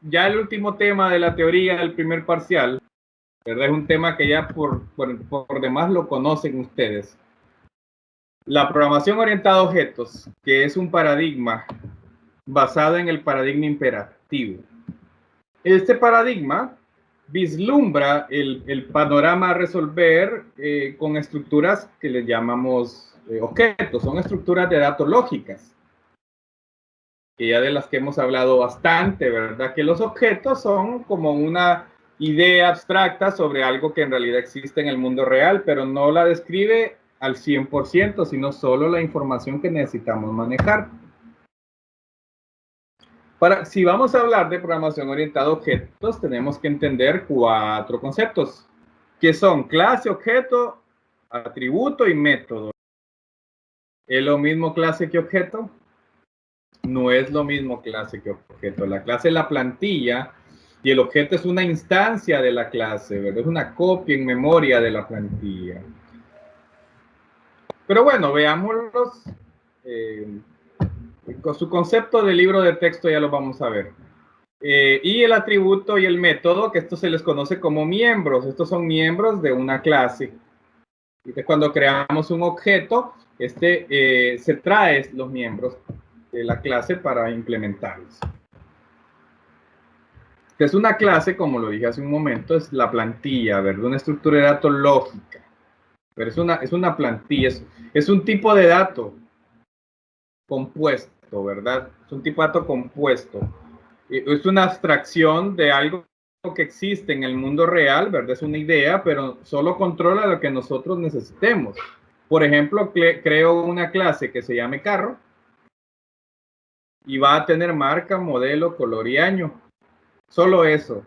ya el último tema de la teoría del primer parcial, ¿verdad? Es un tema que ya por demás lo conocen ustedes. La programación orientada a objetos, que es un paradigma basado en el paradigma imperativo. Este paradigma vislumbra el panorama a resolver con estructuras que le llamamos objetos, son estructuras de datos lógicas, que ya de las que hemos hablado bastante, ¿verdad? Que los objetos son como una idea abstracta sobre algo que en realidad existe en el mundo real, pero no la describe al 100%, sino solo la información que necesitamos manejar. Si vamos a hablar de programación orientada a objetos, tenemos que entender 4 conceptos, que son clase, objeto, atributo y método. ¿Es lo mismo clase que objeto? No es lo mismo clase que objeto. La clase es la plantilla y el objeto es una instancia de la clase, ¿verdad? Es una copia en memoria de la plantilla. Pero bueno, veámoslos. Con su concepto de libro de texto ya lo vamos a ver. Y el atributo y el método, que esto se les conoce como miembros. Estos son miembros de una clase. Entonces, cuando creamos un objeto, se trae los miembros de la clase para implementarlos. Es una clase, como lo dije hace un momento, es la plantilla, ¿verdad? Una estructura de datos lógica. Pero es una plantilla, es un tipo de dato compuesto, ¿verdad? Es un tipo de dato compuesto. Es una abstracción de algo que existe en el mundo real, ¿verdad? Es una idea, pero solo controla lo que nosotros necesitemos. Por ejemplo, creo una clase que se llame carro y va a tener marca, modelo, color y año. Solo eso.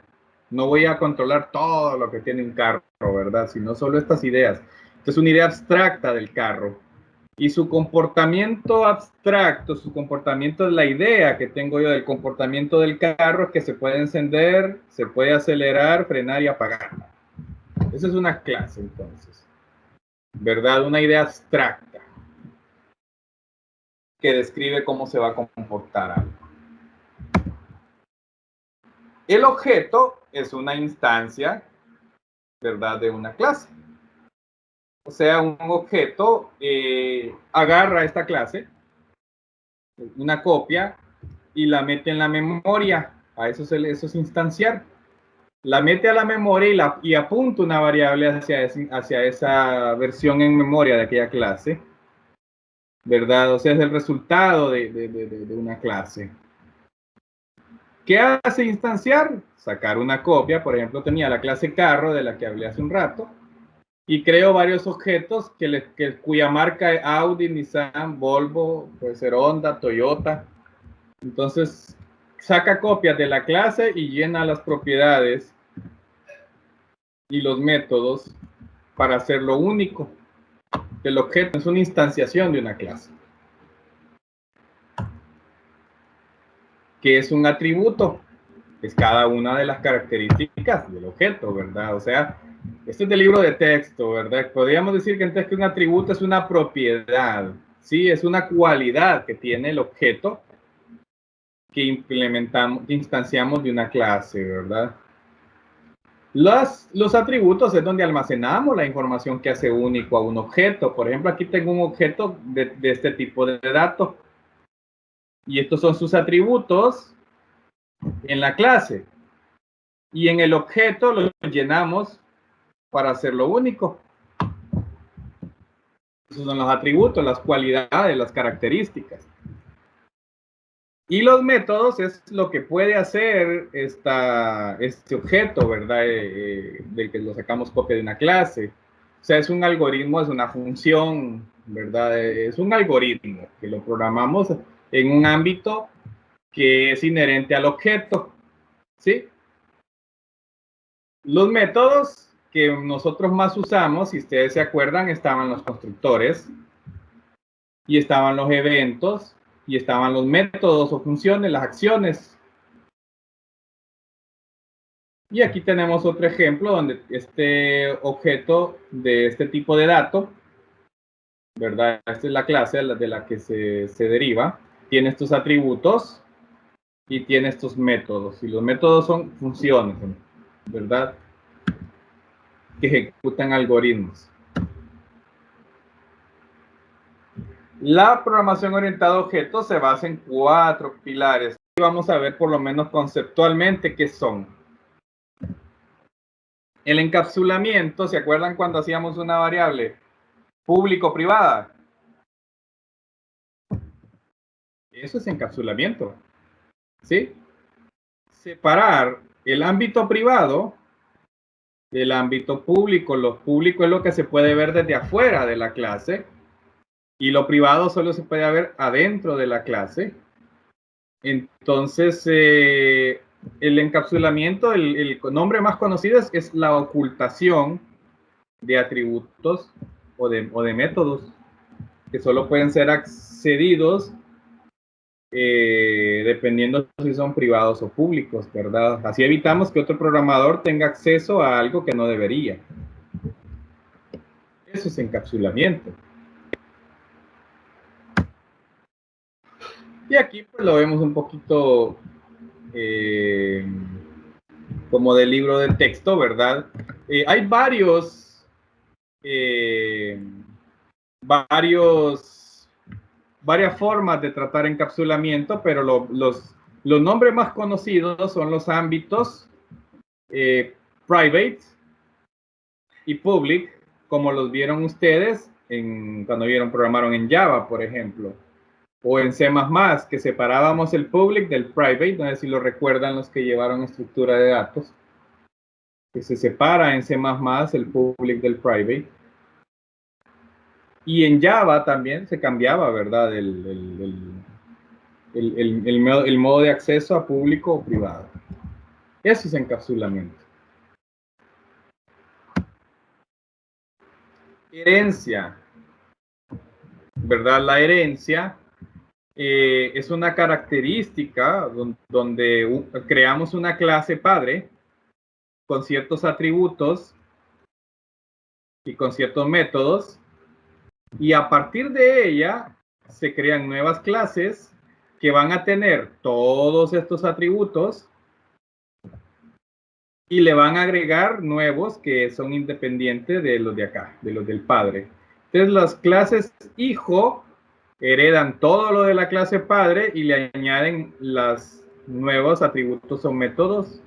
No voy a controlar todo lo que tiene un carro, ¿verdad? Sino solo estas ideas. Es una idea abstracta del carro. Y su comportamiento abstracto, su comportamiento es la idea que tengo yo del comportamiento del carro, que se puede encender, se puede acelerar, frenar y apagar. Esa es una clase, entonces. ¿Verdad? Una idea abstracta que describe cómo se va a comportar algo. El objeto es una instancia, ¿verdad? De una clase. O sea, un objeto agarra esta clase, una copia, y la mete en la memoria. A eso es instanciar. La mete a la memoria y apunta una variable hacia esa versión en memoria de aquella clase, ¿verdad? O sea, es el resultado de una clase. ¿Qué hace instanciar? Sacar una copia. Por ejemplo, tenía la clase carro de la que hablé hace un rato y creo varios objetos cuya marca es Audi, Nissan, Volvo, puede ser Honda, Toyota. Entonces, saca copias de la clase y llena las propiedades y los métodos para hacerlo único. El objeto es una instanciación de una clase. ¿Qué es un atributo? Es cada una de las características del objeto, ¿verdad? O sea, este es del libro de texto, ¿verdad? Podríamos decir que entonces que un atributo es una propiedad, ¿sí? Es una cualidad que tiene el objeto que implementamos, que instanciamos de una clase, ¿verdad? Los atributos es donde almacenamos la información que hace único a un objeto. Por ejemplo, aquí tengo un objeto de este tipo de datos. Y estos son sus atributos en la clase. Y en el objeto los llenamos para hacerlo único. Esos son los atributos, las cualidades, las características. Y los métodos es lo que puede hacer este objeto, ¿verdad? Del que lo sacamos copia de una clase. O sea, es un algoritmo, es una función, ¿verdad? Es un algoritmo que lo programamos en un ámbito que es inherente al objeto, ¿sí? Los métodos que nosotros más usamos, si ustedes se acuerdan, estaban los constructores y estaban los eventos y estaban los métodos o funciones, las acciones. Y aquí tenemos otro ejemplo donde este objeto de este tipo de dato, ¿verdad? Esta es la clase de la que se deriva, tiene estos atributos y tiene estos métodos. Y los métodos son funciones, ¿verdad? Que ejecutan algoritmos. La programación orientada a objetos se basa en 4 pilares. Y vamos a ver por lo menos conceptualmente qué son. El encapsulamiento, ¿se acuerdan cuando hacíamos una variable público-privada? Eso es encapsulamiento, ¿sí? Separar el ámbito privado del ámbito público. Lo público es lo que se puede ver desde afuera de la clase y lo privado solo se puede ver adentro de la clase. Entonces, el encapsulamiento, el nombre más conocido es la ocultación de atributos o de métodos que solo pueden ser accedidos dependiendo si son privados o públicos, ¿verdad? Así evitamos que otro programador tenga acceso a algo que no debería. Eso es encapsulamiento. Y aquí pues lo vemos un poquito como del libro de texto, ¿verdad? Hay varias formas de tratar encapsulamiento, pero los nombres más conocidos son los ámbitos private y public, como los vieron ustedes cuando programaron en Java, por ejemplo, o en C++, que separábamos el public del private. No sé si lo recuerdan los que llevaron estructura de datos, que se separa en C++ el public del private. Y en Java también se cambiaba, ¿verdad? El modo de acceso a público o privado. Eso es encapsulamiento. Herencia, ¿verdad? La herencia es una característica donde creamos una clase padre con ciertos atributos y con ciertos métodos, y a partir de ella se crean nuevas clases que van a tener todos estos atributos y le van a agregar nuevos que son independientes de los de acá, de los del padre. Entonces las clases hijo heredan todo lo de la clase padre y le añaden los nuevos atributos o métodos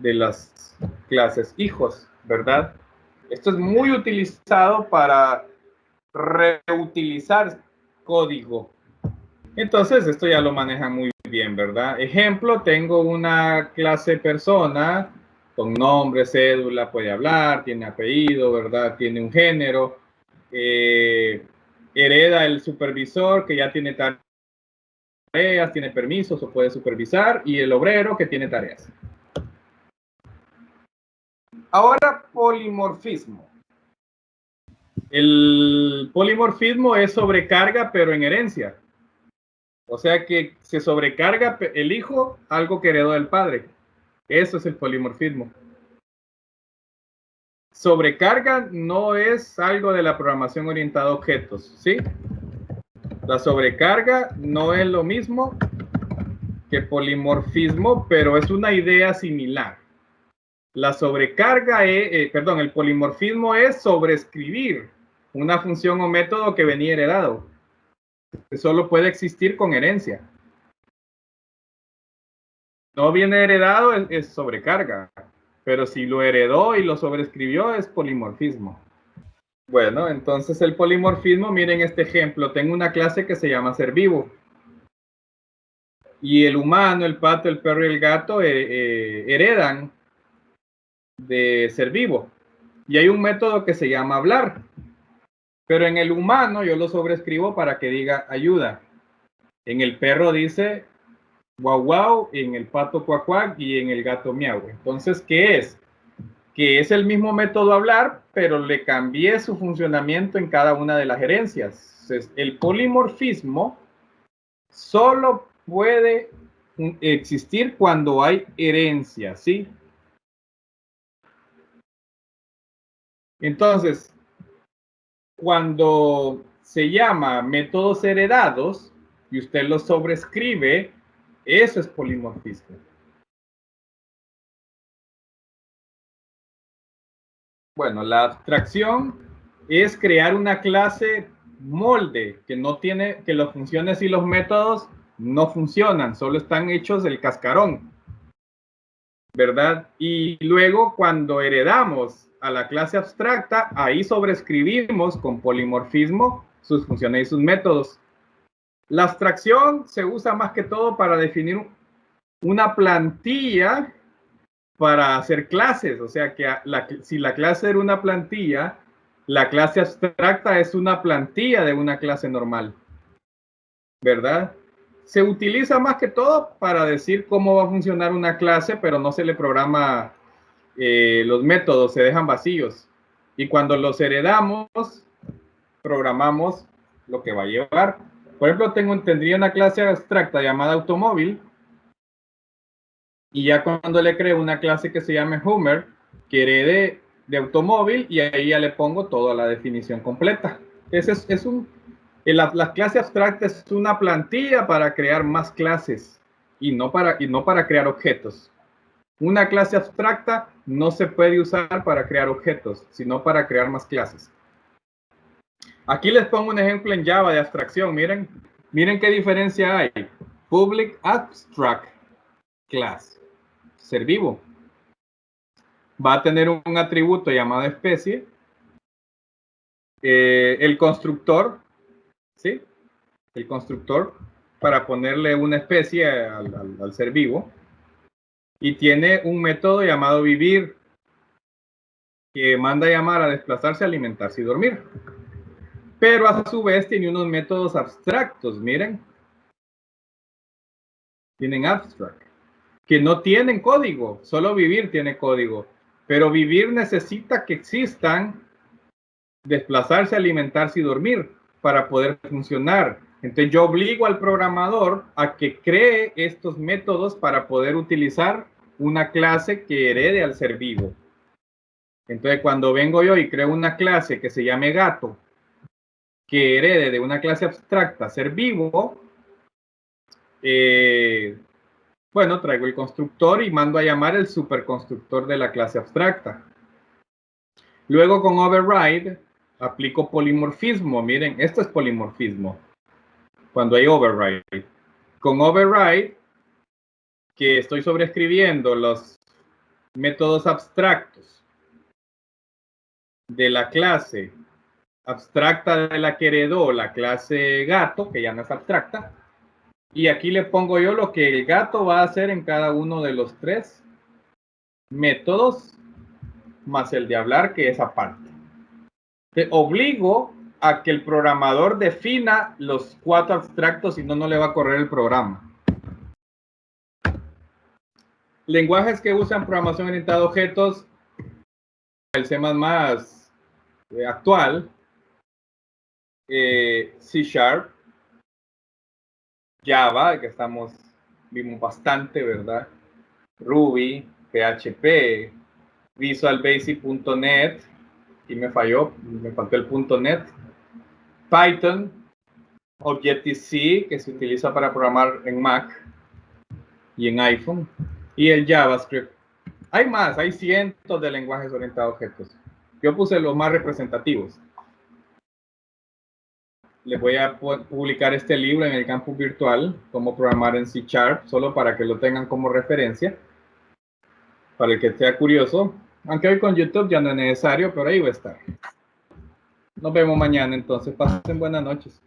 de las clases hijos, ¿verdad? Esto es muy utilizado para reutilizar código. Entonces, esto ya lo maneja muy bien, ¿verdad? Ejemplo, tengo una clase persona con nombre, cédula, puede hablar, tiene apellido, ¿verdad? Tiene un género. Hereda el supervisor que ya tiene tareas, tiene permisos o puede supervisar, y el obrero que tiene tareas. Ahora, polimorfismo. El polimorfismo es sobrecarga, pero en herencia. O sea que se sobrecarga el hijo algo que heredó del padre. Eso es el polimorfismo. Sobrecarga no es algo de la programación orientada a objetos, ¿sí? La sobrecarga no es lo mismo que polimorfismo, pero es una idea similar. La sobrecarga el polimorfismo es sobreescribir una función o método que venía heredado. Que solo puede existir con herencia. No viene heredado, es sobrecarga. Pero si lo heredó y lo sobreescribió, es polimorfismo. Bueno, entonces el polimorfismo, miren este ejemplo. Tengo una clase que se llama ser vivo. Y el humano, el pato, el perro y el gato heredan de ser vivo. Y hay un método que se llama hablar. Pero en el humano yo lo sobreescribo para que diga ayuda. En el perro dice guau guau, en el pato cuac cuac y en el gato miau. Entonces, ¿qué es? Que es el mismo método hablar, pero le cambié su funcionamiento en cada una de las herencias. Entonces, el polimorfismo solo puede existir cuando hay herencia, ¿sí? Entonces, cuando se llama métodos heredados y usted los sobrescribe, Eso es polimorfismo. Bueno, la abstracción es crear una clase molde que no tiene, que las funciones y los métodos no funcionan, solo están hechos del cascarón, ¿verdad? Y luego cuando heredamos a la clase abstracta, ahí sobreescribimos con polimorfismo sus funciones y sus métodos. La abstracción se usa más que todo para definir una plantilla para hacer clases, o sea que si la clase era una plantilla, la clase abstracta es una plantilla de una clase normal, ¿verdad? Se utiliza más que todo para decir cómo va a funcionar una clase, pero no se le programa los métodos, se dejan vacíos. Y cuando los heredamos, programamos lo que va a llevar. Por ejemplo, tendría una clase abstracta llamada automóvil, y ya cuando le creo una clase que se llame Homer, que herede de automóvil, y ahí ya le pongo toda la definición completa. Ese es la clase abstracta es una plantilla para crear más clases y no para crear objetos. Una clase abstracta no se puede usar para crear objetos, sino para crear más clases. Aquí les pongo un ejemplo en Java de abstracción. Miren qué diferencia hay. Public Abstract Class. Ser vivo. Va a tener un atributo llamado especie. El constructor, ¿sí? El constructor para ponerle una especie al ser vivo. Y tiene un método llamado vivir, que manda a llamar a desplazarse, alimentarse y dormir. Pero a su vez tiene unos métodos abstractos, miren. Tienen abstract, que no tienen código, solo vivir tiene código. Pero vivir necesita que existan desplazarse, alimentarse y dormir para poder funcionar. Entonces yo obligo al programador a que cree estos métodos para poder utilizar una clase que herede al ser vivo. Entonces cuando vengo yo y creo una clase que se llame gato, que herede de una clase abstracta ser vivo, bueno, traigo el constructor y mando a llamar el superconstructor de la clase abstracta. Luego con override aplico polimorfismo. Miren, esto es polimorfismo cuando hay override. Con override, que estoy sobreescribiendo los métodos abstractos de la clase abstracta de la que heredó la clase gato, que ya no es abstracta, y aquí le pongo yo lo que el gato va a hacer en cada uno de los tres métodos, más el de hablar, que es aparte. Te obligo a que el programador defina los 4 abstractos, si no, no le va a correr el programa. Lenguajes que usan programación orientada a objetos, el C++ actual, C Sharp, Java, que vimos bastante, ¿verdad? Ruby, PHP, Visual Basic.net, y me faltó el .NET, Python, Objective-C, que se utiliza para programar en Mac y en iPhone, y el JavaScript. Hay más, hay cientos de lenguajes orientados a objetos. Yo puse los más representativos. Les voy a publicar este libro en el campus virtual, Cómo programar en C Sharp, solo para que lo tengan como referencia, para el que esté curioso. Aunque hoy con YouTube ya no es necesario, pero ahí va a estar. Nos vemos mañana, entonces pasen buenas noches.